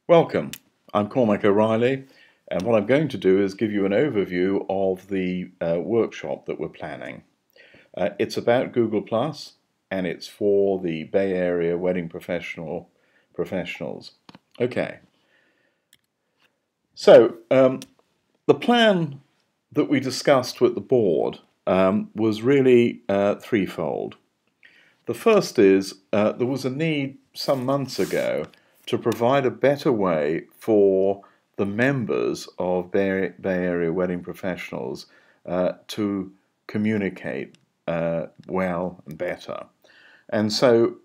Welcome, I'm Cormac O'Reilly, and what I'm going to do is give you an overview of the workshop that we're planning. It's about Google Plus, and it's for the Bay Area wedding professionals. Okay, so the plan that we discussed with the board was really threefold. The first is there was a need some months ago to provide a better way for the members of Bay Area wedding professionals to communicate well and better. And so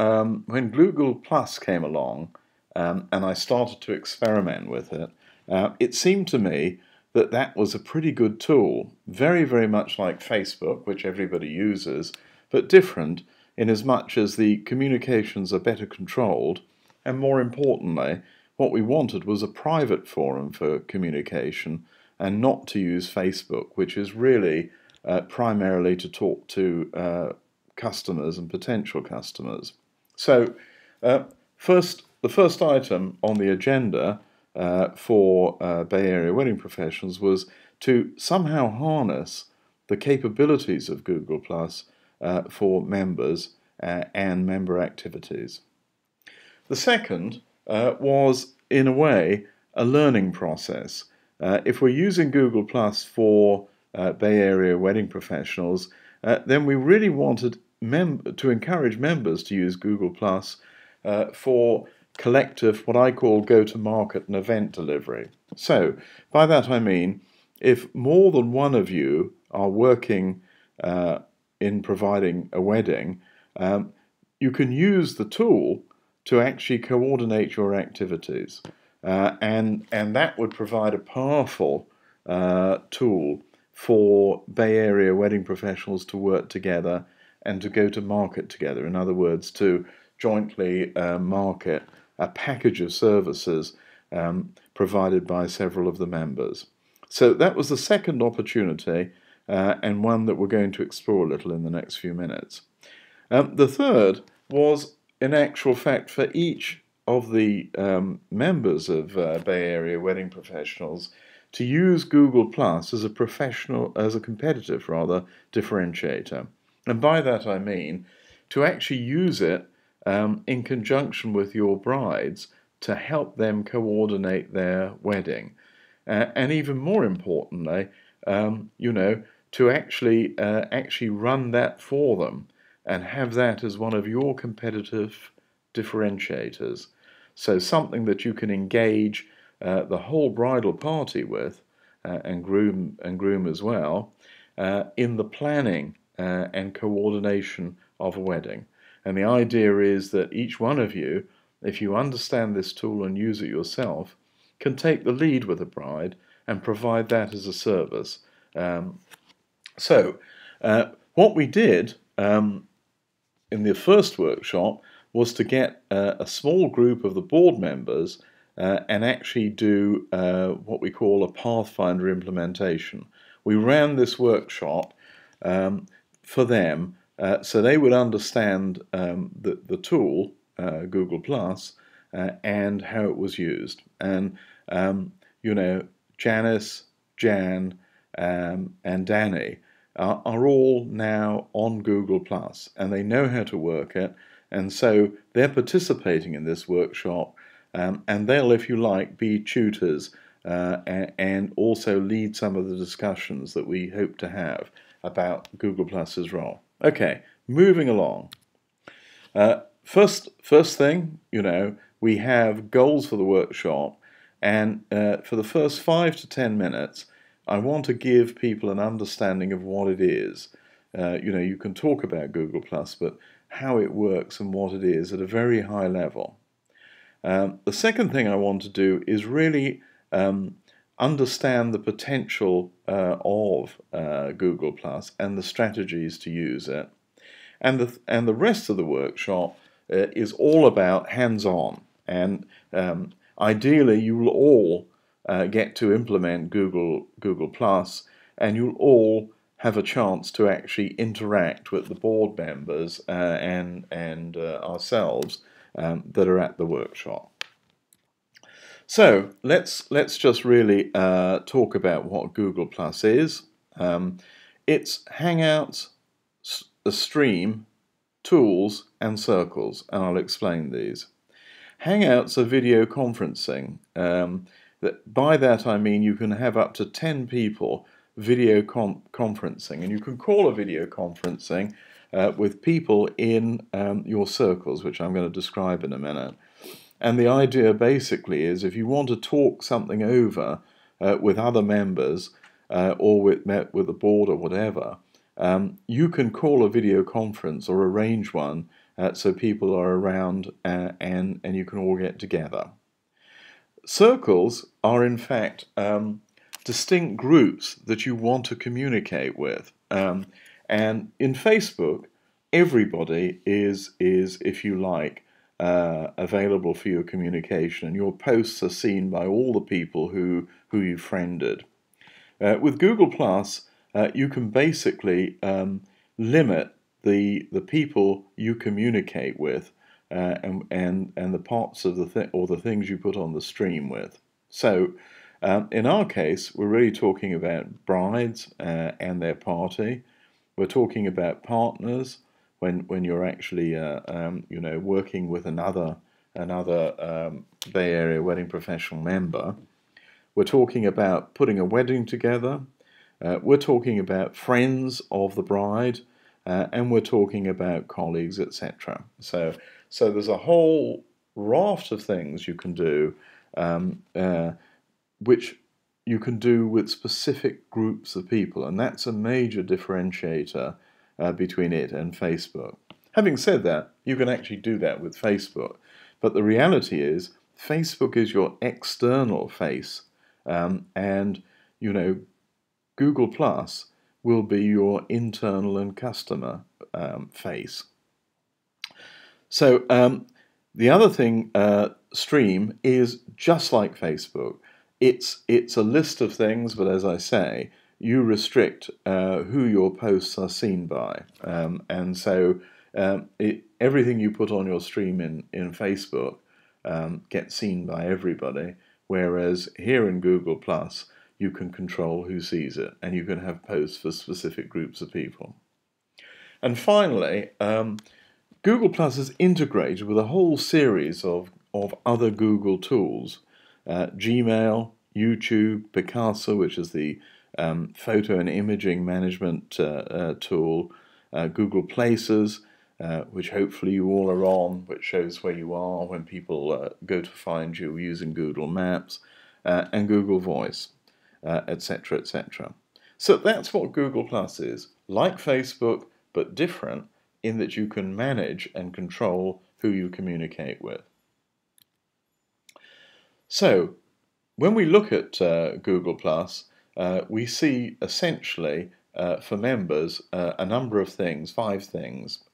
when Google Plus came along and I started to experiment with it, it seemed to me that that was a pretty good tool, very, very much like Facebook, which everybody uses, but different in as much as the communications are better controlled, and more importantly, what we wanted was a private forum for communication and not to use Facebook, which is really primarily to talk to customers and potential customers. So the first item on the agenda for Bay Area wedding professionals was to somehow harness the capabilities of Google Plus for members and member activities. The second was, in a way, a learning process. If we're using Google Plus for Bay Area wedding professionals, then we really wanted to encourage members to use Google Plus for collective, what I call go-to-market and event delivery. So, by that I mean, if more than one of you are working in providing a wedding, you can use the tool to actually coordinate your activities. And that would provide a powerful tool for Bay Area wedding professionals to work together and to go to market together. In other words, to jointly market a package of services provided by several of the members. So that was the second opportunity and one that we're going to explore a little in the next few minutes. The third was, in actual fact, for each of the members of Bay Area wedding professionals to use Google Plus as a competitive differentiator. And by that I mean to actually use it in conjunction with your brides to help them coordinate their wedding. And even more importantly, to actually run that for them and have that as one of your competitive differentiators. So something that you can engage the whole bridal party with, and groom as well, in the planning and coordination of a wedding. And the idea is that each one of you, if you understand this tool and use it yourself, can take the lead with the bride and provide that as a service. What we did in the first workshop was to get a small group of the board members and actually do what we call a Pathfinder implementation. We ran this workshop for them so they would understand the tool, Google Plus, and how it was used. And, Janice, Jan, and Danny are all now on Google Plus, and they know how to work it, and so they're participating in this workshop, and they'll, if you like, be tutors and also lead some of the discussions that we hope to have about Google Plus's role. Okay, moving along. First thing, we have goals for the workshop, and for the first 5 to 10 minutes, I want to give people an understanding of what it is. You can talk about Google Plus, but how it works and what it is at a very high level. The second thing I want to do is really understand the potential of Google Plus and the strategies to use it. And the rest of the workshop is all about hands-on. And ideally, you will all get to implement Google Plus, and you'll all have a chance to actually interact with the board members and ourselves that are at the workshop. So let's just really talk about what Google Plus is. It's Hangouts, a stream, tools, and circles, and I'll explain these. Hangouts are video conferencing. By that I mean you can have up to 10 people video conferencing, and you can call a video conferencing with people in your circles, which I'm going to describe in a minute. And the idea basically is if you want to talk something over with other members or with the board or whatever, you can call a video conference or arrange one so people are around and you can all get together. Circles are in fact distinct groups that you want to communicate with. And in Facebook, everybody is, if you like, available for your communication, and your posts are seen by all the people who you friended. With Google Plus, you can basically limit the people you communicate with and the parts of the things you put on the stream with. So, in our case, we're really talking about brides and their party. We're talking about partners when you're actually working with another Bay Area wedding professional member. We're talking about putting a wedding together. We're talking about friends of the bride, and we're talking about colleagues, etc. So there's a whole raft of things you can do, which you can do with specific groups of people, and that's a major differentiator between it and Facebook. Having said that, you can actually do that with Facebook, but the reality is Facebook is your external face, and Google Plus will be your internal and customer face. So the other thing, Stream, is just like Facebook. It's a list of things, but as I say, you restrict who your posts are seen by, and so everything you put on your stream in Facebook gets seen by everybody, whereas here in Google Plus you can control who sees it, and you can have posts for specific groups of people. And finally, Google Plus is integrated with a whole series of other Google tools, Gmail, YouTube, Picasa, which is the photo and imaging management tool, Google Places, which hopefully you all are on, which shows where you are when people go to find you using Google Maps, and Google Voice, etc., etc. So that's what Google Plus is, like Facebook, but different in that you can manage and control who you communicate with. So, when we look at Google Plus, we see essentially for members a number of things, 5 things.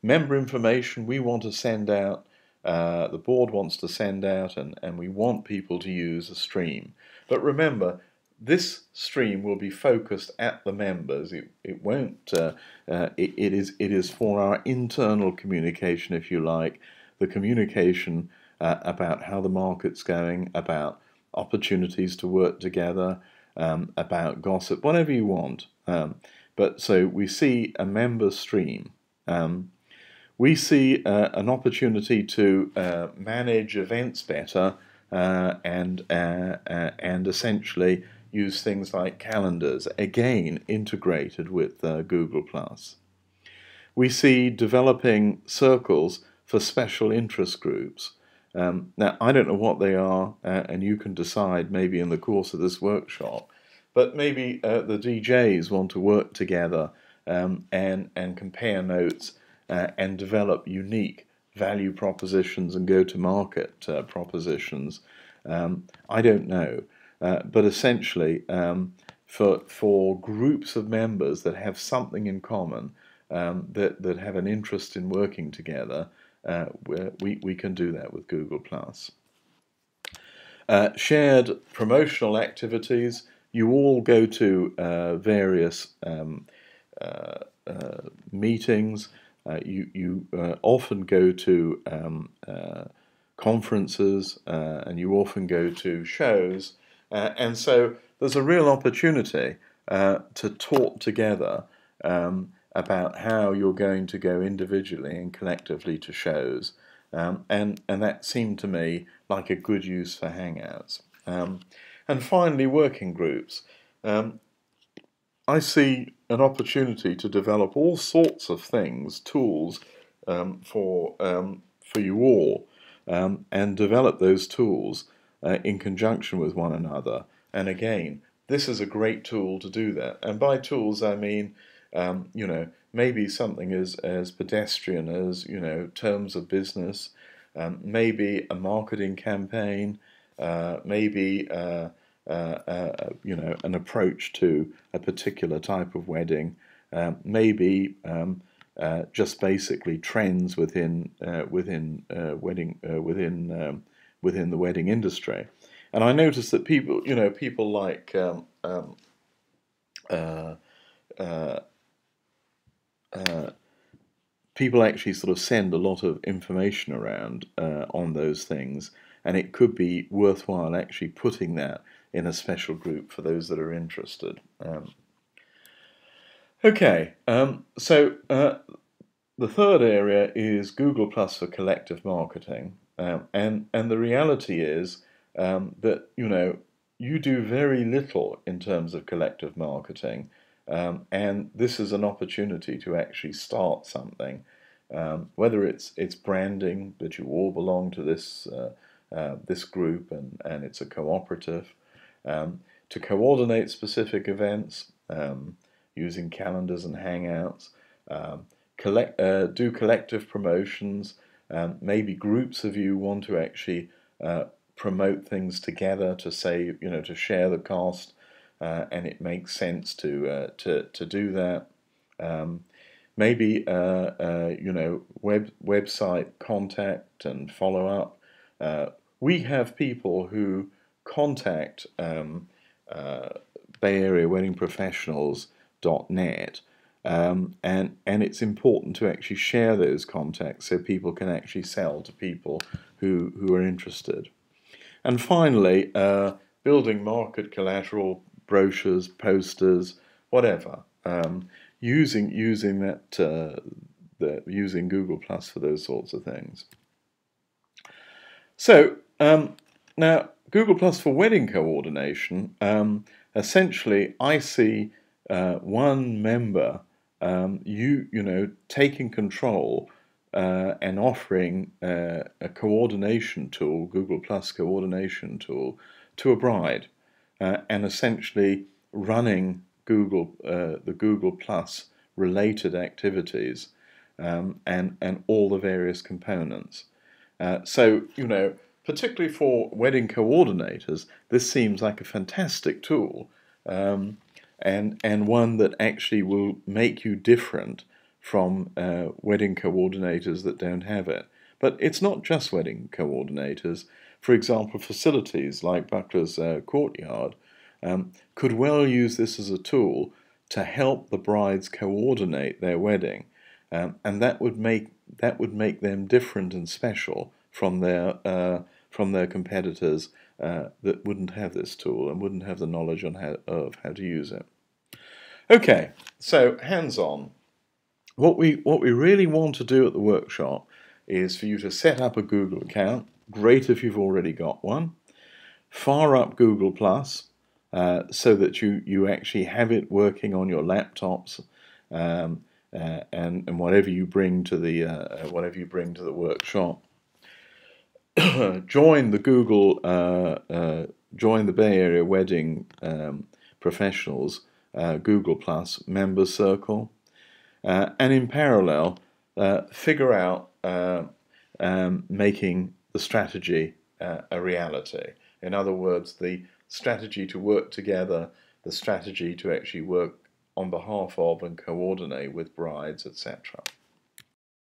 Member information we want to send out, the board wants to send out, and we want people to use a stream. But remember, this stream will be focused at the members. It won't. It is for our internal communication, if you like, the communication about how the market's going, about opportunities to work together, about gossip, whatever you want. But so we see a member stream. We see an opportunity to manage events better and essentially use things like calendars, again integrated with Google+. We see developing circles for special interest groups. Now, I don't know what they are, and you can decide maybe in the course of this workshop, but maybe the DJs want to work together and compare notes and develop unique value propositions and go-to-market propositions. I don't know. But essentially, for groups of members that have something in common, that have an interest in working together, we can do that with Google+. Shared promotional activities. You all go to various meetings. You often go to conferences, and you often go to shows, and so there's a real opportunity to talk together about how you're going to go individually and collectively to shows, and that seemed to me like a good use for Hangouts. And finally, working groups. I see an opportunity to develop all sorts of things, tools for you all, and develop those tools in conjunction with one another. And again, this is a great tool to do that. And by tools, I mean, maybe something as pedestrian as, terms of business, maybe a marketing campaign, maybe an approach to a particular type of wedding, maybe just basically trends within the wedding industry. And I noticed that people like people actually sort of send a lot of information around on those things, and it could be worthwhile actually putting that in a special group for those that are interested. So the third area is Google Plus for collective marketing, and the reality is that you do very little in terms of collective marketing, and this is an opportunity to actually start something, whether it's branding, that you all belong to this group and it's a cooperative, to coordinate specific events using calendars and Hangouts, do collective promotions. Maybe groups of you want to actually promote things together to say, to share the cost, and it makes sense to do that. Maybe website contact and follow up. We have people who contact Bay Area Wedding Professionals.net, and it's important to actually share those contacts so people can actually sell to people who are interested. And finally, building market collateral, brochures, posters, whatever, using Google Plus for those sorts of things. So now Google Plus for wedding coordination. Essentially, I see one member taking control and offering a coordination tool, Google Plus coordination tool, to a bride, and essentially running the Google Plus related activities, and all the various components. So, particularly for wedding coordinators, this seems like a fantastic tool, and one that actually will make you different from wedding coordinators that don't have it. But it's not just wedding coordinators. For example, facilities like Buckler's Courtyard could well use this as a tool to help the brides coordinate their wedding, and that would make them different and special from their competitors that wouldn't have this tool and wouldn't have the knowledge of how to use it. Okay, so hands-on. What we really want to do at the workshop is for you to set up a Google account. Great if you've already got one. Fire up Google Plus so that you actually have it working on your laptops, and whatever you bring to the workshop. Join the Bay Area Wedding Professionals Google Plus members circle, and in parallel figure out making the strategy a reality. In other words, the strategy to work together, the strategy to actually work on behalf of and coordinate with brides, etc.